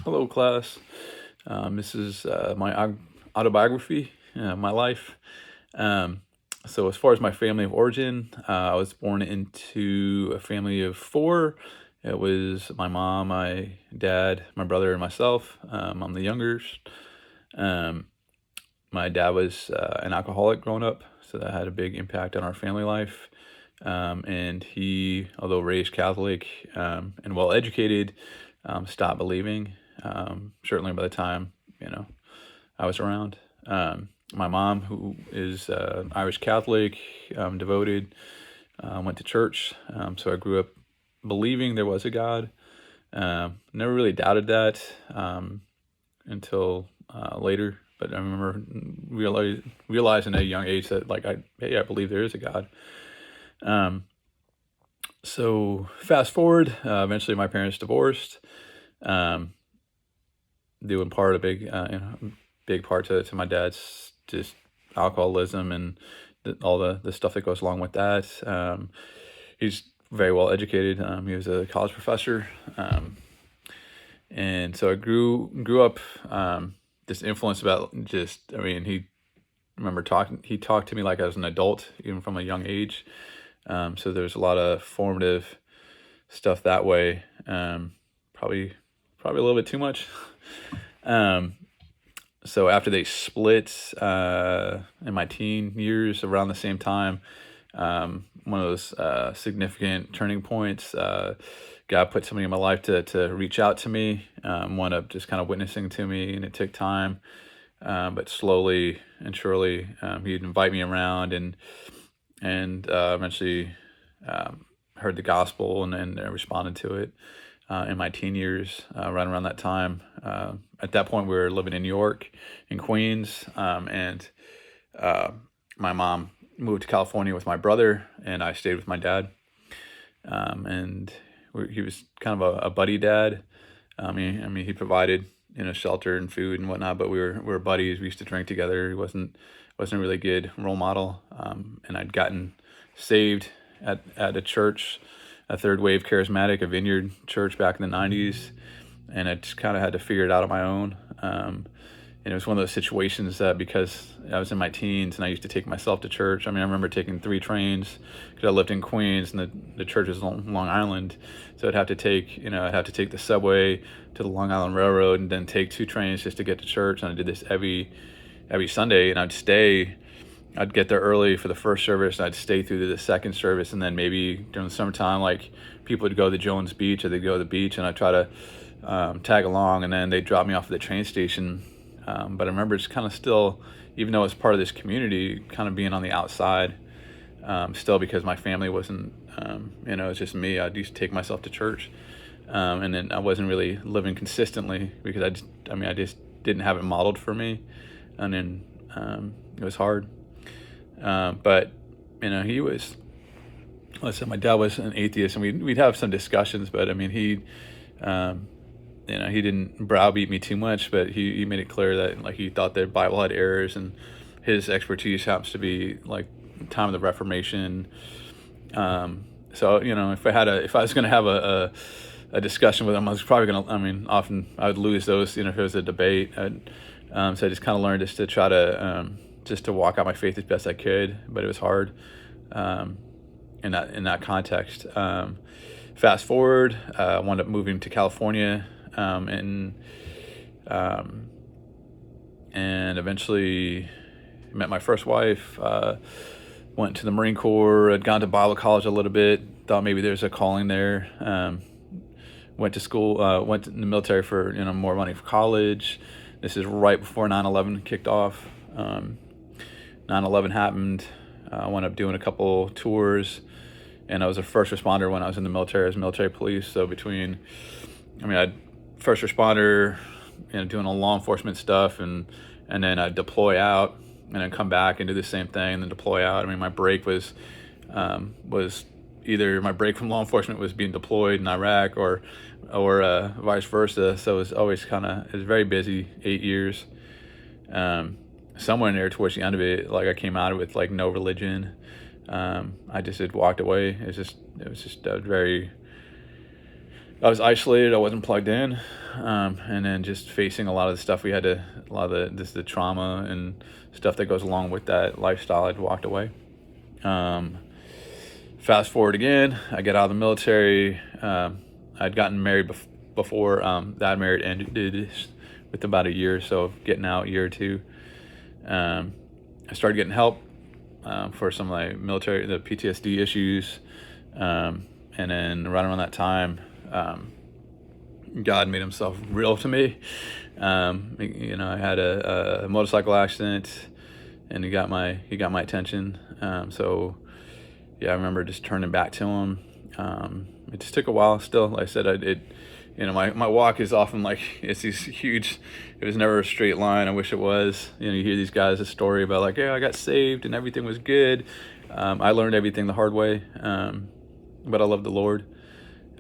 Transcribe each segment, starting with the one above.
Hello, class. This is my autobiography, my life. Um, so, as far as my family of origin, I was born into a family of four. It was my mom, my dad, my brother, and myself. I'm the youngest. Um, my dad was an alcoholic growing up, so that had a big impact on our family life. And he, although raised Catholic and well educated, stopped believing. Certainly by the time I was around. My mom, who is Irish Catholic, devoted, went to church. So I grew up believing there was a God. Never really doubted that until later. But I remember realizing at a young age that I believe there is a God. So fast forward, eventually my parents divorced. Due in part big part to my dad's just alcoholism and all the stuff that goes along with that. He's very well educated. He was a college professor, and so I grew up just influenced about just. I mean, he talked to me like I was an adult, even from a young age. So there's a lot of formative stuff that way. Probably a little bit too much. So after they split in my teen years, around the same time, one of those significant turning points, God put somebody in my life to reach out to me, one of just kind of witnessing to me, and it took time, but slowly and surely, he'd invite me around and eventually heard the gospel and responded to it in my teen years, right around that time. At that point, we were living in New York, in Queens, and my mom moved to California with my brother, and I stayed with my dad. And he was kind of a buddy dad. I mean, he provided shelter and food and whatnot, but we were buddies. We used to drink together. He wasn't a really good role model. And I'd gotten saved at a church, a third wave charismatic, a vineyard church back in the 90s. And I just kind of had to figure it out on my own. And it was one of those situations that because I was in my teens and I used to take myself to church. I mean, I remember taking 3 trains because I lived in Queens and the church is on Long Island. So I'd have to take the subway to the Long Island Railroad and then take 2 trains just to get to church. And I did this every Sunday, and I'd get there early for the first service, and I'd stay through to the second service, and then maybe during the summertime, like people would go to Jones Beach or they'd go to the beach, and I'd try to tag along, and then they'd drop me off at the train station. But I remember it's kind of still, even though it's part of this community, kind of being on the outside, still because my family wasn't, it was just me. I used to take myself to church, and then I wasn't really living consistently because I just didn't have it modeled for me, and then it was hard. But he was. Like I said, my dad was an atheist, and we'd have some discussions. But I mean, he didn't browbeat me too much, but he made it clear that like he thought the Bible had errors, and his expertise happens to be like time of the Reformation. So if I was going to have a discussion with him, I was probably going to. I mean, often I would lose those. If it was a debate, so I just kind of learned just to try to just to walk out my faith as best I could, but it was hard in that context. Fast forward, I wound up moving to California, and eventually met my first wife. Went to the Marine Corps. Had gone to Bible college a little bit. Thought maybe there's a calling there. Went to school. Went in the military for more money for college. This is right before 9/11 kicked off. 9/11 happened. I wound up doing a couple tours, and I was a first responder when I was in the military. I was military police. So I'd first responder, doing all law enforcement stuff, and then I'd deploy out, and then come back and do the same thing, and then deploy out. I mean, my break was either my break from law enforcement was being deployed in Iraq, or vice versa. So it was very busy 8 years. Somewhere in there towards the end of it, like I came out of it with like no religion. I just had walked away. It was just a very I was isolated. I wasn't plugged in, and then just facing a lot of the stuff we had to, a lot of the trauma and stuff that goes along with that lifestyle. I'd walked away. Um, Fast forward again, I get out of the military. I'd gotten married before that marriage ended, with about a year or so of getting out, year or two. I started getting help for some of my the PTSD issues. And then right around that time, God made himself real to me. I had a motorcycle accident, and he got my attention. So yeah, I remember just turning back to him. It just took a while. Still, like I said, my walk is often like, it's these huge. It was never a straight line. I wish it was. You hear these guys a story about like, yeah, I got saved and everything was good. I learned everything the hard way. But I love the Lord.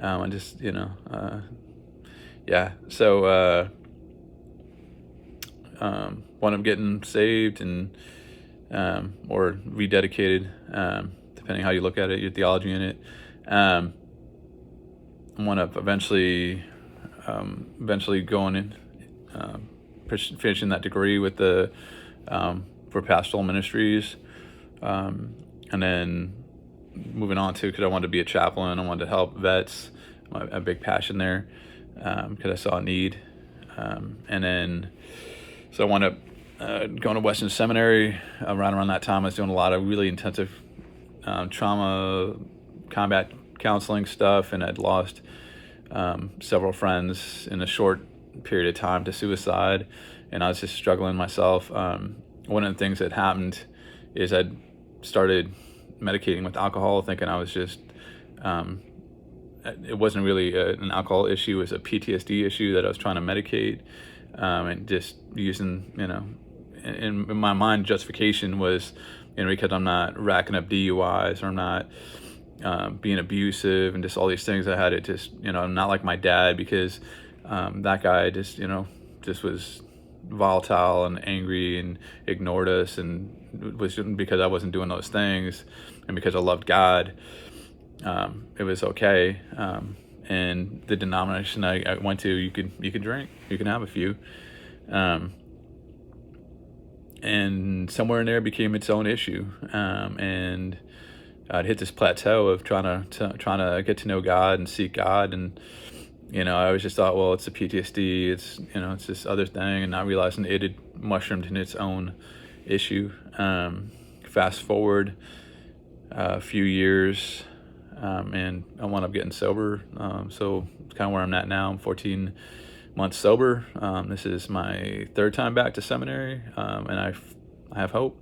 I just, yeah. So wound up getting saved and or rededicated, depending how you look at it, your theology in it. Wound up eventually going in, finishing that degree with the for pastoral ministries, and then moving on to, because I wanted to be a chaplain. I wanted to help vets. A big passion there, because I saw a need. And then, so I wound up going to Western Seminary. Around that time, I was doing a lot of really intensive trauma, combat counseling stuff, and I'd lost several friends in a short period of time to suicide, and I was just struggling myself. One of the things that happened is I'd started medicating with alcohol, thinking I was just, it wasn't really an alcohol issue, it was a PTSD issue that I was trying to medicate, and just using, in my mind, justification was, because I'm not racking up DUIs, or I'm not being abusive, and just all these things. I had it just, I'm not like my dad, because that guy just, just was volatile and angry and ignored us, and it was because I wasn't doing those things, and because I loved God, it was okay. And the denomination I went to, you could drink, you can have a few, and somewhere in there became its own issue, and I'd hit this plateau of trying to get to know God and seek God, and I always just thought, well, it's a PTSD, it's it's this other thing, and not realizing it had mushroomed in its own issue. Fast forward a few years, and I wound up getting sober. So it's kind of where I'm at now. I'm 14 months sober. This is my third time back to seminary, and I have hope.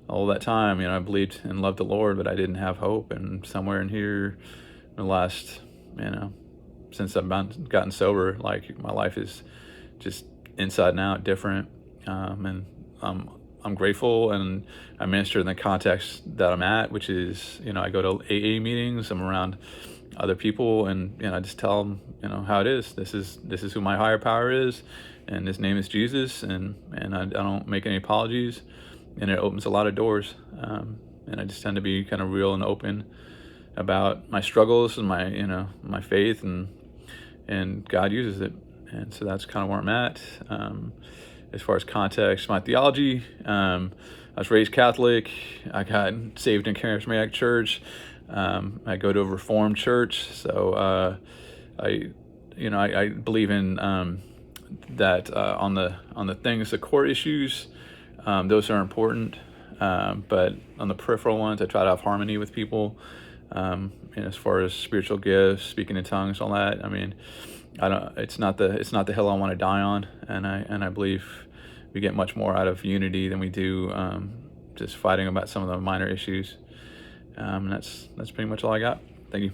All that time, I believed and loved the Lord, but I didn't have hope. And somewhere in here, in the last, since I've gotten sober, like, my life is just inside and out different. And I'm grateful, and I minister in the context that I'm at, which is, I go to AA meetings, I'm around other people, and I just tell them, how it is. This is who my higher power is, and his name is Jesus, and I don't make any apologies, and it opens a lot of doors. And I just tend to be kind of real and open about my struggles and my faith, and God uses it. And so that's kind of where I'm at. As far as context, my theology, I was raised Catholic. I got saved in charismatic church. I go to a Reformed church, so I believe in that on the things, the core issues, those are important, but on the peripheral ones, I try to have harmony with people. And as far as spiritual gifts, speaking in tongues, all that, it's not the hill I want to die on, and I believe we get much more out of unity than we do just fighting about some of the minor issues. And that's pretty much all I got. Thank you.